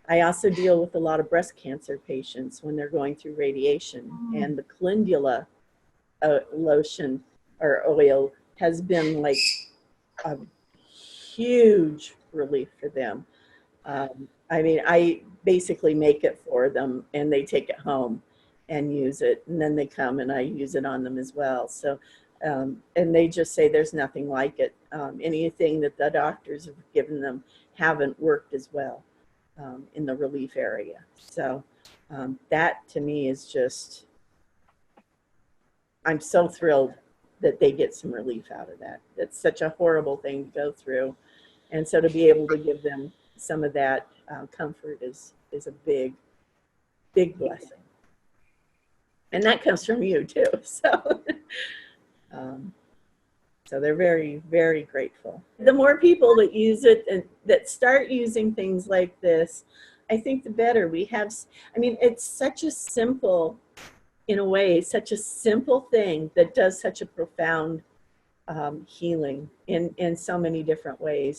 I also deal with a lot of breast cancer patients when they're going through radiation, and the calendula lotion or oil has been like a huge relief for them. I mean, I basically make it for them and they take it home and use it, and then they come and I use it on them as well. So, and they just say there's nothing like it. Anything that the doctors have given them haven't worked as well in the relief area. So that to me is just, I'm so thrilled that they get some relief out of that. It's such a horrible thing to go through. And so to be able to give them some of that comfort is a big, big blessing. And that comes from you too. So, so they're very, very grateful. The more people that use it and that start using things like this, I think the better. We have, I mean, it's such a simple, in a way, such a simple thing that does such a profound healing in so many different ways.